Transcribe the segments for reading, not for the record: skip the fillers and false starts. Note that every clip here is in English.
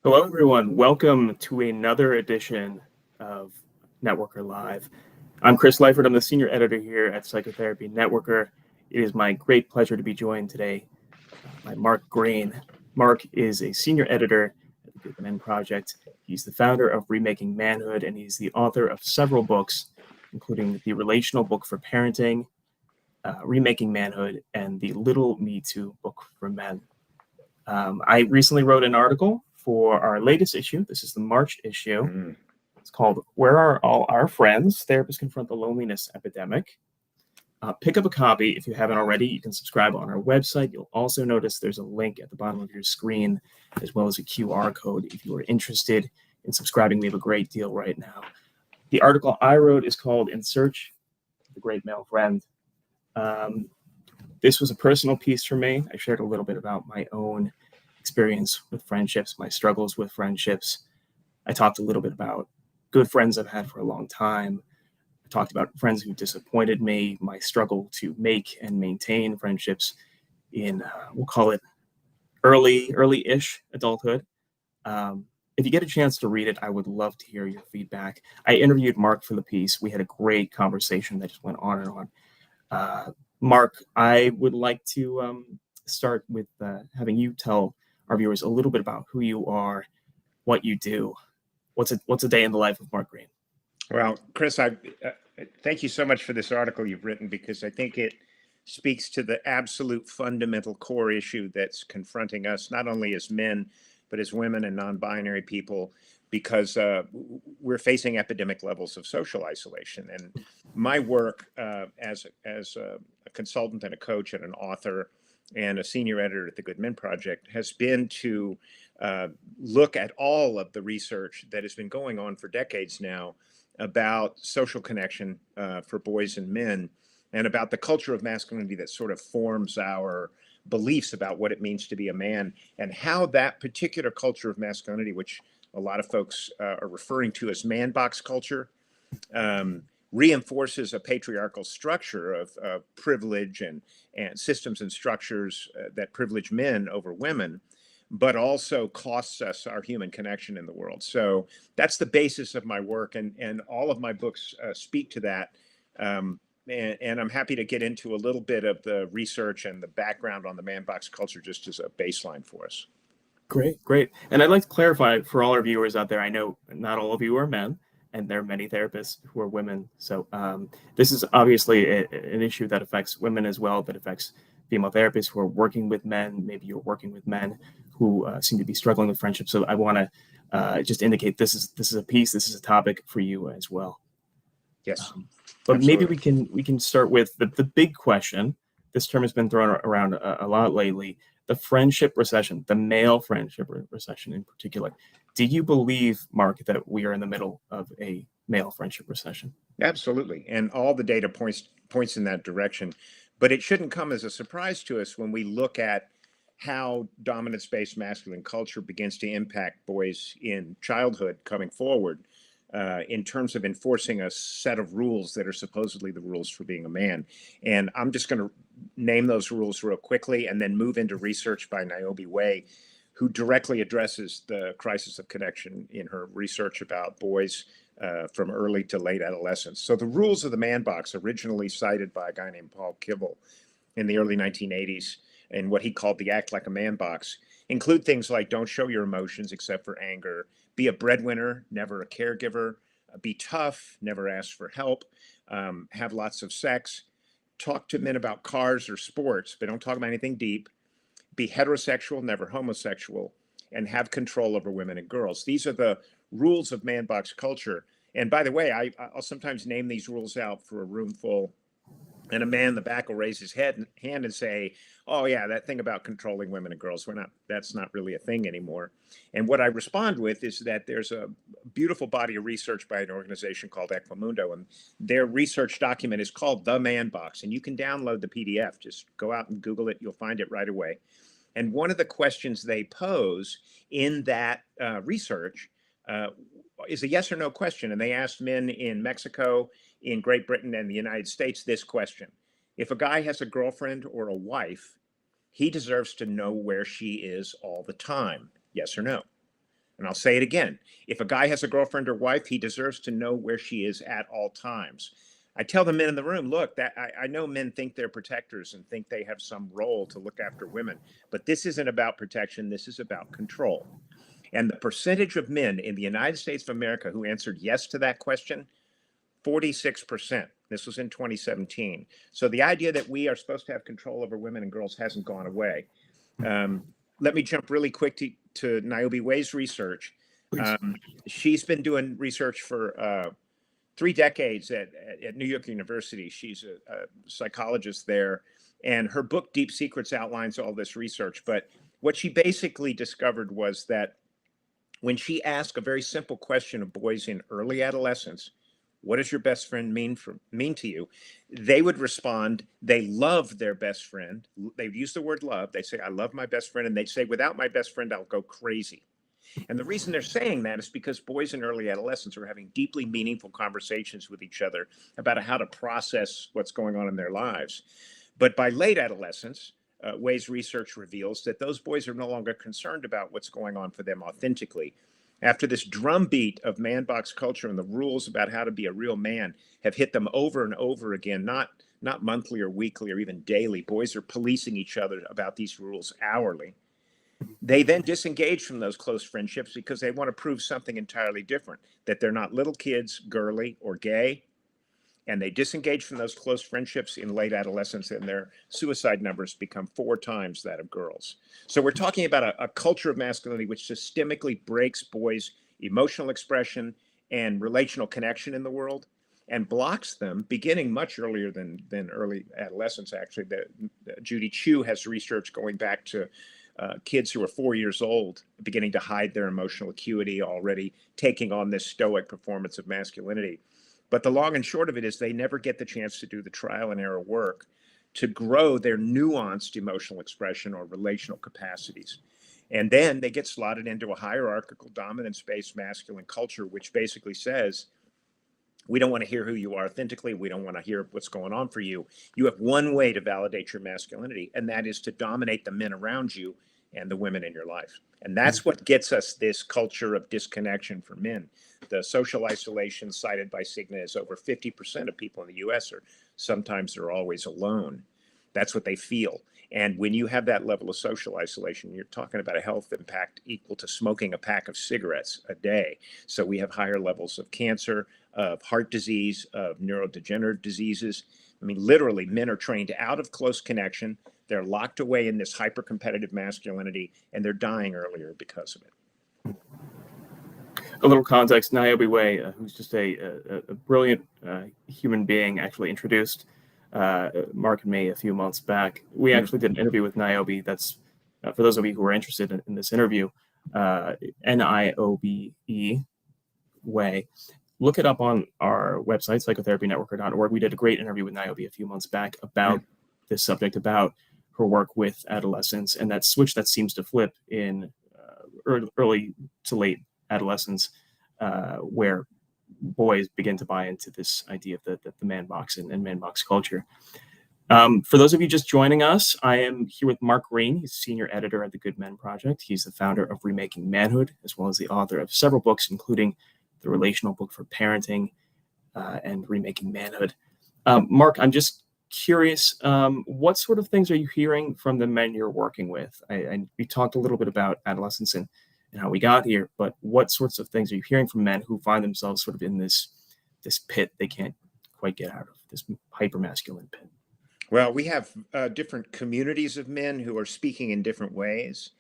Hello, everyone. Welcome to another edition of Networker Live. I'm Chris Lyford. I'm the senior editor here at Psychotherapy Networker. It is my great pleasure to be joined today by Mark Greene. Mark is a senior editor at the Good Men Project. He's the founder of Remaking Manhood, and he's the author of several books, including the Relational Book for Parenting, Remaking Manhood, and the Little Me Too book for men. I recently wrote an article for our latest issue. This is the March issue. It's called Where Are All Our Friends? Therapists Confront the Loneliness Epidemic. Pick up a copy if you haven't already. You can subscribe on our website. You'll also notice there's a link at the bottom of your screen, as well as a QR code if you are interested in subscribing. We have a great deal right now. The article I wrote is called In Search of the Great Male Friend. This was a personal piece for me. I shared a little bit about my own experience with friendships, my struggles with friendships. I talked a little bit about good friends I've had for a long time. I talked about friends who disappointed me, my struggle to make and maintain friendships in, we'll call it early-ish adulthood. If you get a chance to read it, I would love to hear your feedback. I interviewed Mark for the piece. We had a great conversation that just went on and on. Mark, I would like to start with having you tell our viewers a little bit about who you are, what you do. What's a day in the life of Mark Greene? Well, Chris, I thank you so much for this article you've written, because I think it speaks to the absolute fundamental core issue that's confronting us, not only as men, but as women and non-binary people, because we're facing epidemic levels of social isolation. And my work as a consultant and a coach and an author and a senior editor at the Good Men Project has been to look at all of the research that has been going on for decades now about social connection for boys and men, and about the culture of masculinity that sort of forms our beliefs about what it means to be a man, and how that particular culture of masculinity, which a lot of folks are referring to as manbox culture, reinforces a patriarchal structure of privilege and systems and structures that privilege men over women, but also costs us our human connection in the world. So that's the basis of my work, and all of my books speak to that. And I'm happy to get into a little bit of the research and the background on the manbox culture just as a baseline for us. Great. And I'd like to clarify for all our viewers out there, I know not all of you are men, and there are many therapists who are women. So this is obviously an issue that affects women as well, that affects female therapists who are working with men. Maybe you're working with men who seem to be struggling with friendship. So I want to just indicate this is a piece, this is a topic for you as well. Yes, but absolutely. maybe we can start with the big question. This term has been thrown around a lot lately. The friendship recession, the male friendship recession in particular. Do you believe, Mark, that we are in the middle of a male friendship recession? Absolutely. And all the data points in that direction. But it shouldn't come as a surprise to us when we look at how dominance-based masculine culture begins to impact boys in childhood coming forward, in terms of enforcing a set of rules that are supposedly the rules for being a man. And I'm just going to name those rules real quickly and then move into research by Niobe Way, who directly addresses the crisis of connection in her research about boys from early to late adolescence. So the rules of the man box, originally cited by a guy named Paul Kibble in the early 1980s, in what he called the Act Like a Man box, include things like don't show your emotions except for anger, be a breadwinner, never a caregiver, be tough, never ask for help, have lots of sex, talk to men about cars or sports, but don't talk about anything deep, be heterosexual, never homosexual, and have control over women and girls. These are the rules of man box culture. And by the way, I'll sometimes name these rules out for a room full, and a man in the back will raise his hand and say, "Oh yeah, that thing about controlling women and girls, that's not really a thing anymore." And what I respond with is that there's a beautiful body of research by an organization called Equimundo, and their research document is called The Man Box, and you can download the PDF. Just go out and Google it; you'll find it right away. And one of the questions they pose in that research is a yes or no question. And they asked men in Mexico, in Great Britain, and the United States this question: if a guy has a girlfriend or a wife, he deserves to know where she is all the time. Yes or no? And I'll say it again. If a guy has a girlfriend or wife, he deserves to know where she is at all times. I tell the men in the room, look, that I know men think they're protectors and think they have some role to look after women, but this isn't about protection. This is about control. And the percentage of men in the United States of America who answered yes to that question, 46%. This was in 2017. So the idea that we are supposed to have control over women and girls hasn't gone away. Um, Let me jump really quick to Niobe Way's research. Please. She's been doing research for 3 decades at New York University. She's a psychologist there. And her book, Deep Secrets, outlines all this research. But what she basically discovered was that when she asked a very simple question of boys in early adolescence, what does your best friend mean to you? They would respond, they love their best friend. They'd use the word love. They say, I love my best friend. And they'd say, without my best friend, I'll go crazy. And the reason they're saying that is because boys in early adolescence are having deeply meaningful conversations with each other about how to process what's going on in their lives. But by late adolescence, Way's research reveals that those boys are no longer concerned about what's going on for them authentically. After this drumbeat of man box culture and the rules about how to be a real man have hit them over and over again, not monthly or weekly or even daily, boys are policing each other about these rules hourly. They then disengage from those close friendships because they want to prove something entirely different, that they're not little kids, girly, or gay. And they disengage from those close friendships in late adolescence, and their suicide numbers become 4 times that of girls. So we're talking about a culture of masculinity which systemically breaks boys' emotional expression and relational connection in the world and blocks them beginning much earlier than early adolescence. Actually, Judy Chu has research going back to kids who are 4 years old, beginning to hide their emotional acuity, already taking on this stoic performance of masculinity. But the long and short of it is they never get the chance to do the trial and error work to grow their nuanced emotional expression or relational capacities. And then they get slotted into a hierarchical dominance-based masculine culture, which basically says, we don't want to hear who you are authentically. We don't want to hear what's going on for you. You have one way to validate your masculinity, and that is to dominate the men around you and the women in your life. And that's what gets us this culture of disconnection for men. The social isolation cited by Cigna is over 50% of people in the US are sometimes they're always alone. That's what they feel. And when you have that level of social isolation, you're talking about a health impact equal to smoking a pack of cigarettes a day. So we have higher levels of cancer, of heart disease, of neurodegenerative diseases. I mean, literally, men are trained out of close connection. They're locked away in this hyper competitive masculinity, and they're dying earlier because of it. A little context: Niobe Way, who's just a brilliant human being, actually introduced Mark and me a few months back. We actually did an interview with Niobe. That's for those of you who are interested in this interview, Niobe Way. Look it up on our website, psychotherapynetworker.org. We did a great interview with Niobe a few months back about this subject, about her work with adolescents, and that switch that seems to flip in early to late adolescence, where boys begin to buy into this idea of the man box and man box culture. For those of you just joining us, I am here with Mark Greene. He's senior editor at the Good Men Project. He's the founder of Remaking Manhood, as well as the author of several books, including the Relational Book for Parenting and Remaking Manhood. Mark, I'm just curious, what sort of things are you hearing from the men you're working with? We talked a little bit about adolescence and how we got here, but what sorts of things are you hearing from men who find themselves sort of in this pit they can't quite get out of, this hyper-masculine pit? Well, we have different communities of men who are speaking in different ways.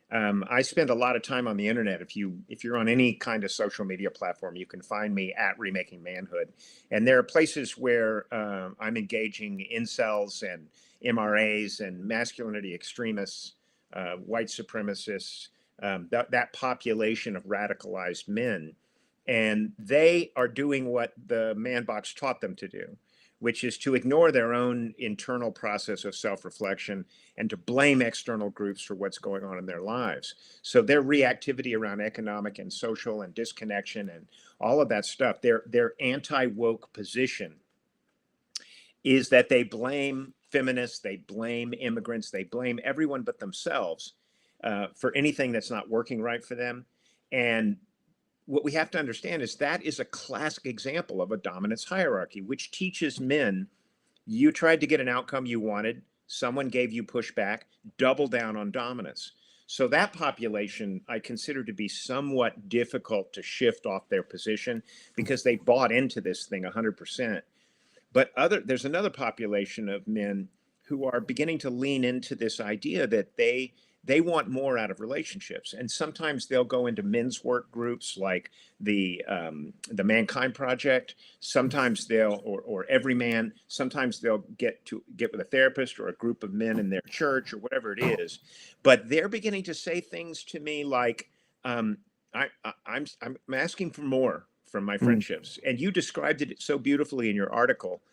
I spend a lot of time on the internet. If you're on any kind of social media platform, you can find me at Remaking Manhood. And there are places where I'm engaging incels and MRAs and masculinity extremists, white supremacists, that population of radicalized men. And they are doing what the man box taught them to do, which is to ignore their own internal process of self-reflection and to blame external groups for what's going on in their lives. So their reactivity around economic and social and disconnection and all of that stuff, their anti-woke position is that they blame feminists, they blame immigrants, they blame everyone but themselves for anything that's not working right for them. And what we have to understand is that is a classic example of a dominance hierarchy, which teaches men you tried to get an outcome you wanted, someone gave you pushback, double down on dominance. So that population I consider to be somewhat difficult to shift off their position because they bought into this thing 100%. But there's another population of men who are beginning to lean into this idea that they want more out of relationships, and sometimes they'll go into men's work groups like the Mankind Project. Sometimes they'll or Every Man. Sometimes they'll get with a therapist or a group of men in their church or whatever it is. But they're beginning to say things to me like, um, I'm asking for more from my friendships. And you described it so beautifully in your article.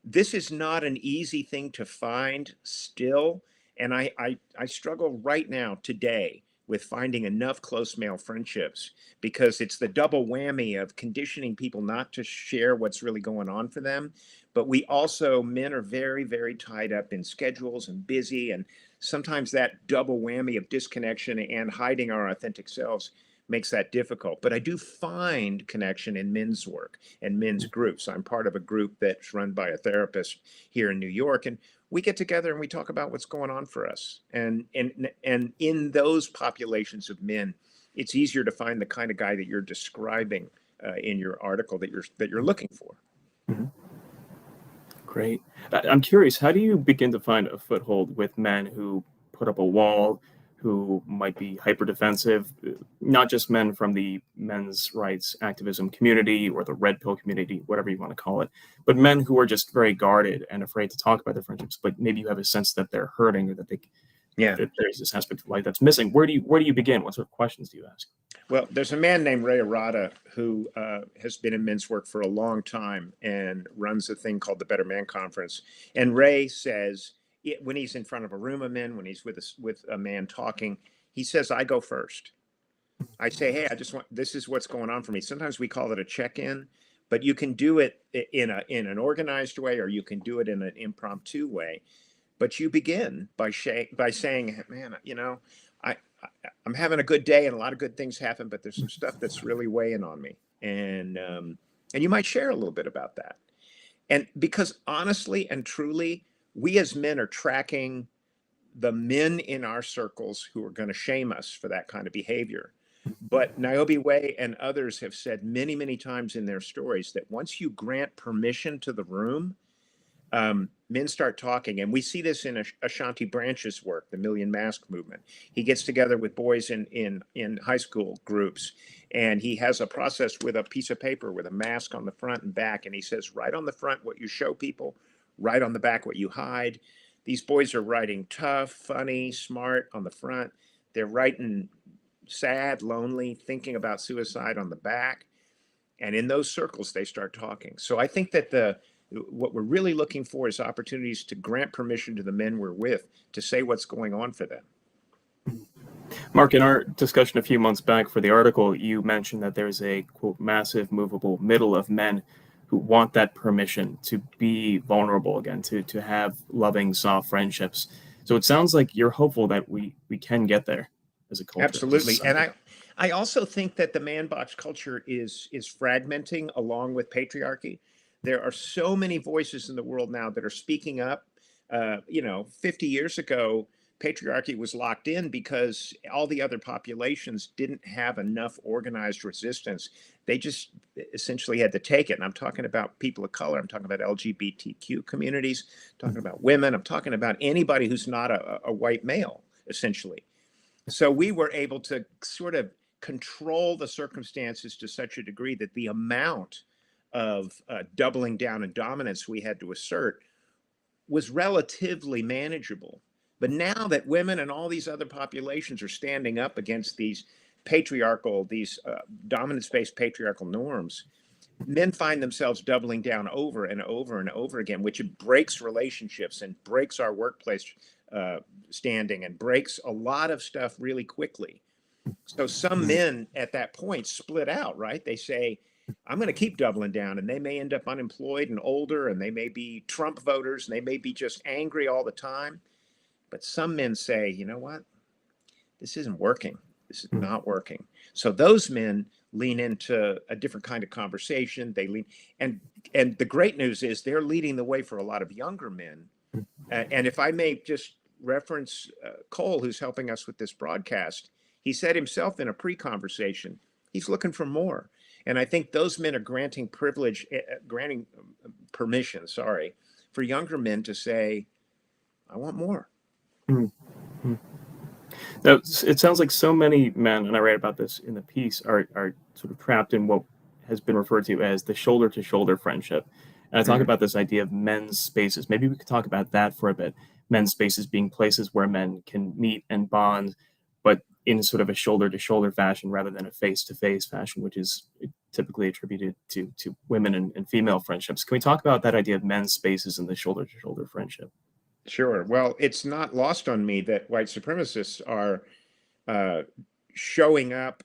This is not an easy thing to find still. And I struggle right now today with finding enough close male friendships because it's the double whammy of conditioning people not to share what's really going on for them. But men are very, very tied up in schedules and busy. And sometimes that double whammy of disconnection and hiding our authentic selves makes that difficult. But I do find connection in men's work and men's groups. I'm part of a group that's run by a therapist here in New York, and we get together and we talk about what's going on for us. And in those populations of men, it's easier to find the kind of guy that you're describing in your article that you're looking for. Mhm. Great. I'm curious, how do you begin to find a foothold with men who put up a wall, who might be hyper defensive, not just men from the men's rights activism community or the red pill community, whatever you want to call it, but men who are just very guarded and afraid to talk about their friendships, but maybe you have a sense that they're hurting or Yeah. that there's this aspect of life that's missing. Where do you begin? What sort of questions do you ask? Well, there's a man named Ray Arata who has been in men's work for a long time and runs a thing called the Better Man Conference. And Ray says, when he's in front of a room of men, when he's with a man talking, he says, I go first. I say, hey, this is what's going on for me. Sometimes we call it a check-in, but you can do it in an organized way, or you can do it in an impromptu way. But you begin by saying, man, I, I'm having a good day and a lot of good things happen, but there's some stuff that's really weighing on me. And you might share a little bit about that. And because honestly and truly, we as men are tracking the men in our circles who are going to shame us for that kind of behavior. But Niobe Way and others have said many, many times in their stories that once you grant permission to the room, men start talking. And we see this in Ashanti Branch's work, the Million Mask Movement. He gets together with boys in high school groups, and he has a process with a piece of paper with a mask on the front and back. And he says, write on the front what you show people, write on the back what you hide. These boys are writing tough, funny, smart on the front. They're writing sad, lonely, thinking about suicide on the back. And in those circles, they start talking. So I think that what we're really looking for is opportunities to grant permission to the men we're with to say what's going on for them. Mark, in our discussion a few months back for the article, you mentioned that there's a, quote, massive movable middle of men who want that permission to be vulnerable again, to have loving, soft friendships. So it sounds like you're hopeful that we can get there as a culture. Absolutely. And I also think that the man box culture is fragmenting along with patriarchy. There are so many voices in the world now that are speaking up. 50 years ago, patriarchy was locked in because all the other populations didn't have enough organized resistance. They just essentially had to take it. And I'm talking about people of color. I'm talking about LGBTQ communities, talking about women. I'm talking about anybody who's not a white male, essentially. So we were able to sort of control the circumstances to such a degree that the amount of doubling down and dominance we had to assert was relatively manageable. But now that women and all these other populations are standing up against these dominance-based patriarchal norms, men find themselves doubling down over and over and over again, which breaks relationships and breaks our workplace standing and breaks a lot of stuff really quickly. So some men at that point split out, right? They say, I'm going to keep doubling down, and they may end up unemployed and older, and they may be Trump voters, and they may be just angry all the time. But some men say, you know what? This isn't working. This is Mm. not working. So those men lean into a different kind of conversation. They lean, and and the great news is they're leading the way for a lot of younger men. And if I may just reference Cole, who's helping us with this broadcast, he said himself in a pre-conversation, he's looking for more. And I think those men are granting privilege, granting permission, sorry, for younger men to say, I want more. Mm. Mm. Now, it sounds like so many men, and I write about this in the piece, are sort of trapped in what has been referred to as the shoulder to shoulder friendship. And I talk Mhm. about this idea of men's spaces. Maybe we could talk about that for a bit. Men's spaces being places where men can meet and bond, but in sort of a shoulder to shoulder fashion rather than a face to face fashion, which is typically attributed to women and female friendships. Can we talk about that idea of men's spaces and the shoulder to shoulder friendship? Sure. Well, it's not lost on me that white supremacists are uh, showing up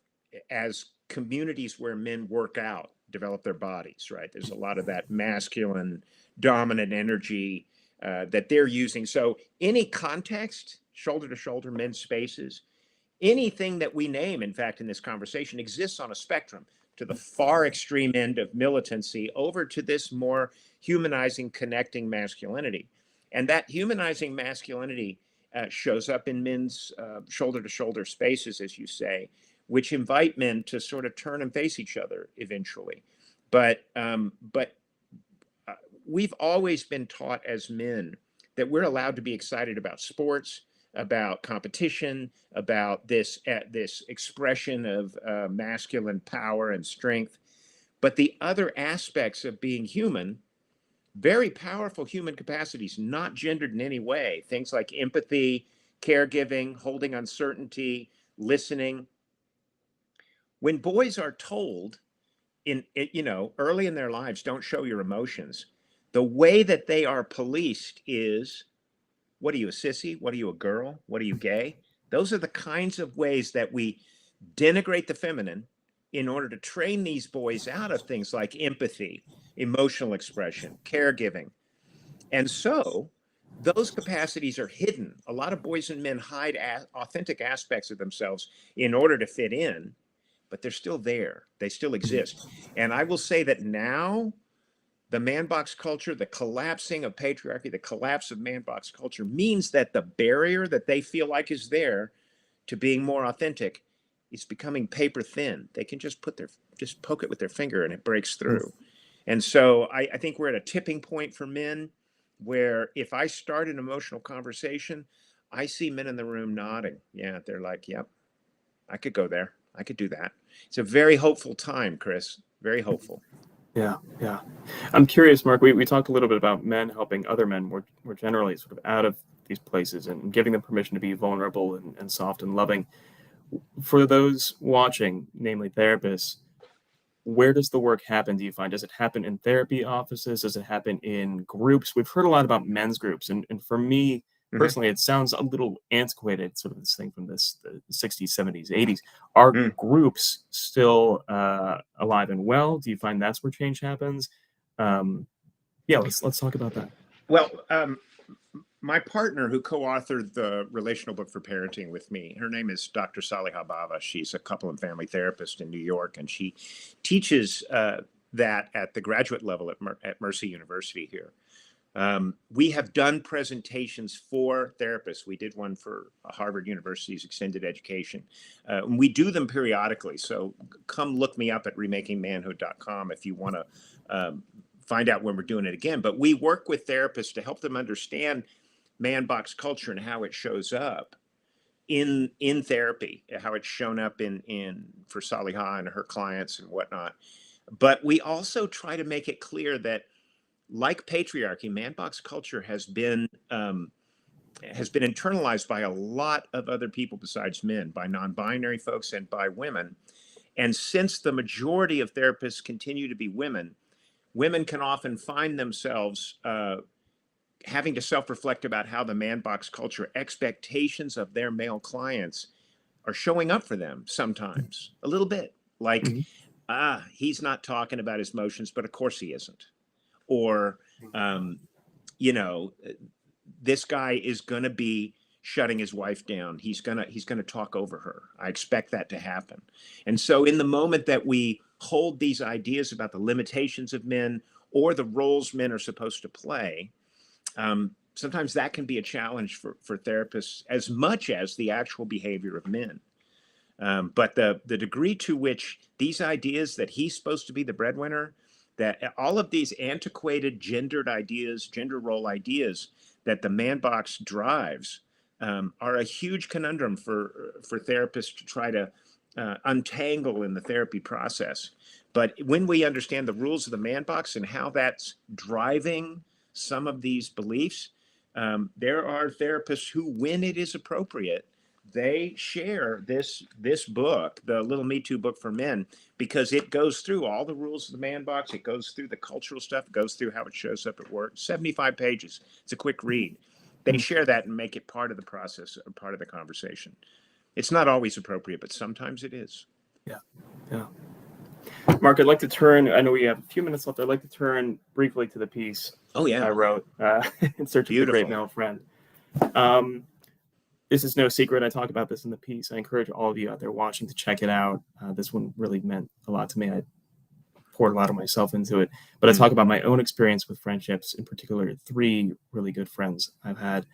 as communities where men work out, develop their bodies, right? There's a lot of that masculine, dominant energy that they're using. So, any context, shoulder to shoulder, men's spaces, anything that we name, in fact, in this conversation, exists on a spectrum to the far extreme end of militancy over to this more humanizing, connecting masculinity. And that humanizing masculinity shows up in men's shoulder to shoulder spaces, as you say, which invite men to sort of turn and face each other eventually. But we've always been taught as men that we're allowed to be excited about sports, about competition, about this expression of masculine power and strength. But the other aspects of being human, very powerful human capacities, not gendered in any way, things like empathy, caregiving, holding uncertainty, listening. When boys are told in it, early in their lives, don't show your emotions, the way that they are policed is, what are you, a sissy? What are you, a girl? What are you, gay? Those are the kinds of ways that we denigrate the feminine in order to train these boys out of things like empathy, emotional expression, caregiving. And so those capacities are hidden. A lot of boys and men hide authentic aspects of themselves in order to fit in, but they're still there. They still exist. And I will say that now the man box culture, the collapsing of patriarchy, the collapse of man box culture means that the barrier that they feel like is there to being more authentic is becoming paper thin. They can just poke it with their finger and it breaks Mm. through. And so I think we're at a tipping point for men where if I start an emotional conversation, I see men in the room nodding. Yeah, they're like, yep, I could go there. I could do that. It's a very hopeful time, Chris. Very hopeful. Yeah, yeah. I'm curious, Mark. We talked a little bit about men helping other men more generally, sort of out of these places and giving them permission to be vulnerable and soft and loving. For those watching, namely therapists, where does the work happen, do you find? Does it happen in therapy offices? Does it happen in groups? We've heard a lot about men's groups, and for me Mhm. personally, it sounds a little antiquated, sort of this thing from the 60s, 70s, 80s. Are Mm. groups still alive and well? Do you find that's where change happens? Um, yeah, let's talk about that. Well, my partner who co-authored the relational book for parenting with me, her name is Dr. Saliha Bava. She's a couple and family therapist in New York, and she teaches that at the graduate level at Mercy University here. We have done presentations for therapists. We did one for Harvard University's extended education. And we do them periodically. So come look me up at remakingmanhood.com if you want to find out when we're doing it again. But we work with therapists to help them understand man box culture and how it shows up in therapy, how it's shown up in for Saliha and her clients and whatnot. But we also try to make it clear that, like patriarchy, man box culture has been internalized by a lot of other people besides men, by non-binary folks and by women. And since the majority of therapists continue to be women, women can often find themselves having to self-reflect about how the man box culture expectations of their male clients are showing up for them sometimes a little bit like, Mhm. he's not talking about his emotions, but of course he isn't. Or um, you know, this guy is going to be shutting his wife down. He's gonna talk over her. I expect that to happen. And so in the moment that we hold these ideas about the limitations of men or the roles men are supposed to play, sometimes that can be a challenge for therapists as much as the actual behavior of men. But the degree to which these ideas that he's supposed to be the breadwinner, that all of these antiquated gendered ideas, gender role ideas that the man box drives, are a huge conundrum for therapists to try to untangle in the therapy process. But when we understand the rules of the man box and how that's driving some of these beliefs, there are therapists who, when it is appropriate, they share this book, the Little Me Too book for men, because it goes through all the rules of the man box. It goes through the cultural stuff. It goes through how it shows up at work. 75 pages. It's a quick read. They share that and make it part of the process, or part of the conversation. It's not always appropriate, but sometimes it is. Yeah. Yeah. Mark, I'd like to turn, I know we have a few minutes left. I'd like to turn briefly to the piece I wrote, In Search of the Great Male Friend. This is no secret. I talk about this in the piece. I encourage all of you out there watching to check it out. This one really meant a lot to me. I poured a lot of myself into it. But I talk about my own experience with friendships, in particular, 3 really good friends I've had.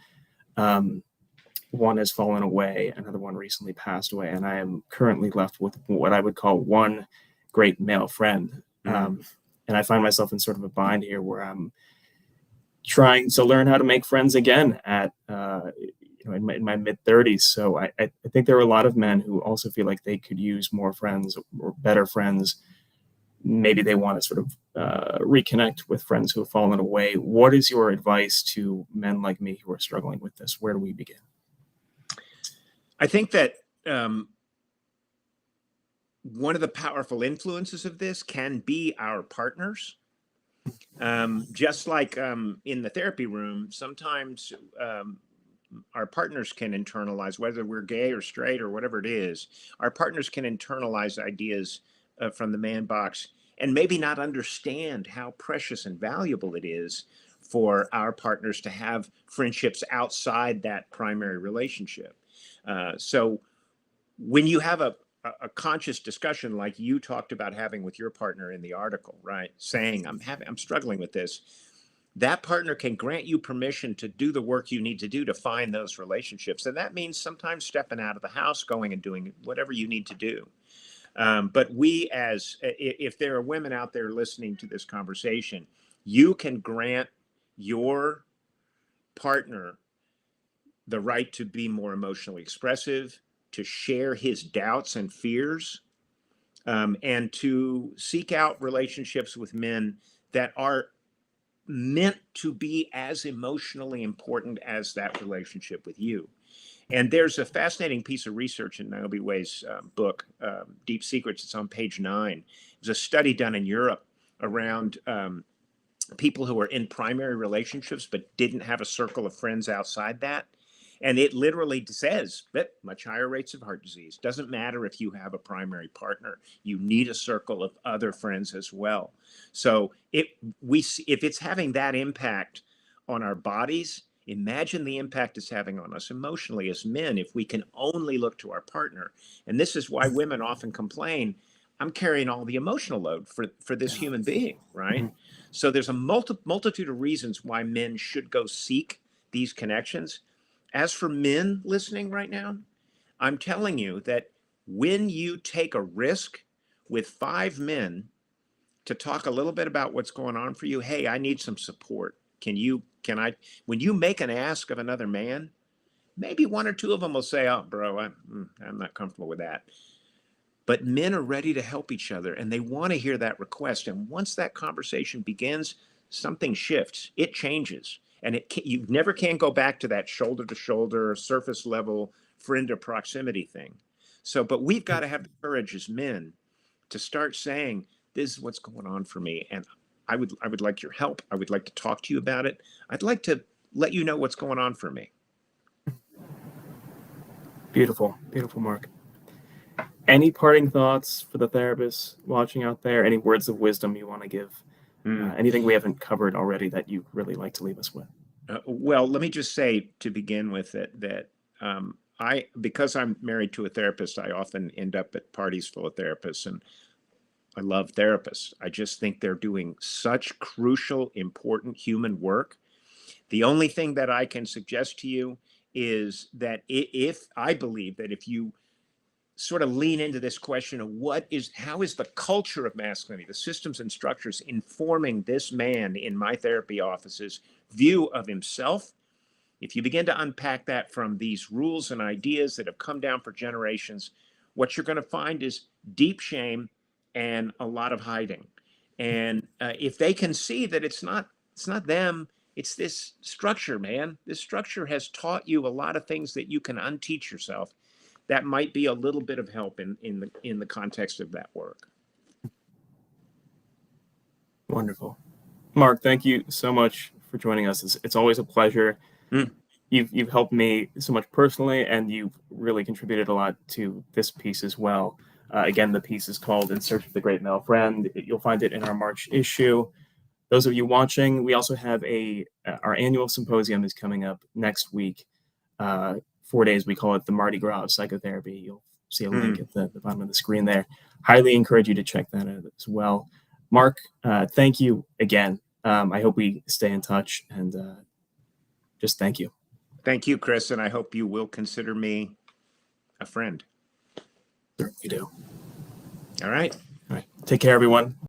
One has fallen away. Another one recently passed away. And I am currently left with what I would call one great male friend. And I find myself in sort of a bind here where I'm trying to learn how to make friends again at in my mid-30s. So I think there are a lot of men who also feel like they could use more friends or better friends. Maybe they want to sort of reconnect with friends who have fallen away. What is your advice to men like me who are struggling with this? Where do we begin? I think that one of the powerful influences of this can be our partners. Just like in the therapy room, sometimes our partners can internalize, whether we're gay or straight or whatever it is, our partners can internalize ideas from the man box and maybe not understand how precious and valuable it is for our partners to have friendships outside that primary relationship. So when you have a conscious discussion like you talked about having with your partner in the article, right? Saying, I'm struggling with this. That partner can grant you permission to do the work you need to do to find those relationships. And that means sometimes stepping out of the house, going and doing whatever you need to do. But if there are women out there listening to this conversation, you can grant your partner the right to be more emotionally expressive, to share his doubts and fears, and to seek out relationships with men that are meant to be as emotionally important as that relationship with you. And there's a fascinating piece of research in Naomi Way's book, Deep Secrets. It's on page 9. It was a study done in Europe around people who are in primary relationships but didn't have a circle of friends outside that. And it literally says that much higher rates of heart disease. Doesn't matter if you have a primary partner. You need a circle of other friends as well. So if it's having that impact on our bodies, imagine the impact it's having on us emotionally as men if we can only look to our partner. And this is why women often complain, I'm carrying all the emotional load for this human being, right? Mm-hmm. So there's a multitude of reasons why men should go seek these connections. As for men listening right now, I'm telling you that when you take a risk with 5 men to talk a little bit about what's going on for you, hey, I need some support. When you make an ask of another man, maybe 1 or 2 of them will say, oh, bro, I'm not comfortable with that. But men are ready to help each other and they want to hear that request. And once that conversation begins, something shifts, it changes. And you never can go back to that shoulder to shoulder, surface level friend or proximity thing. But we've got to have the courage as men to start saying, this is what's going on for me. And I would like your help. I would like to talk to you about it. I'd like to let you know what's going on for me. Beautiful, beautiful, Mark. Any parting thoughts for the therapists watching out there? Any words of wisdom you want to give? Anything we haven't covered already that you really like to leave us with? Well, let me just say to begin with that because I'm married to a therapist, I often end up at parties full of therapists, and I love therapists. I just think they're doing such crucial, important human work. The only thing that I can suggest to you is that if I believe that if you sort of lean into this question of how is the culture of masculinity, the systems and structures informing this man in my therapy office's view of himself, if you begin to unpack that from these rules and ideas that have come down for generations, what you're going to find is deep shame and a lot of hiding. And if they can see that it's not them, it's this structure, man. This structure has taught you a lot of things that you can unteach yourself. That might be a little bit of help in the context of that work. Wonderful. Mark, thank you so much for joining us. It's always a pleasure. Mm. You've helped me so much personally, and you've really contributed a lot to this piece as well. Again, the piece is called In Search of the Great Male Friend. You'll find it in our March issue. Those of you watching, we also have our annual symposium is coming up next week. 4 days, we call it the Mardi Gras of Psychotherapy. You'll see a link at the bottom of the screen there. Highly encourage you to check that out as well. Mark, thank you again. I hope we stay in touch, and just thank you. Thank you, Chris, and I hope you will consider me a friend. Sure, we do. All right. All right. Take care, everyone.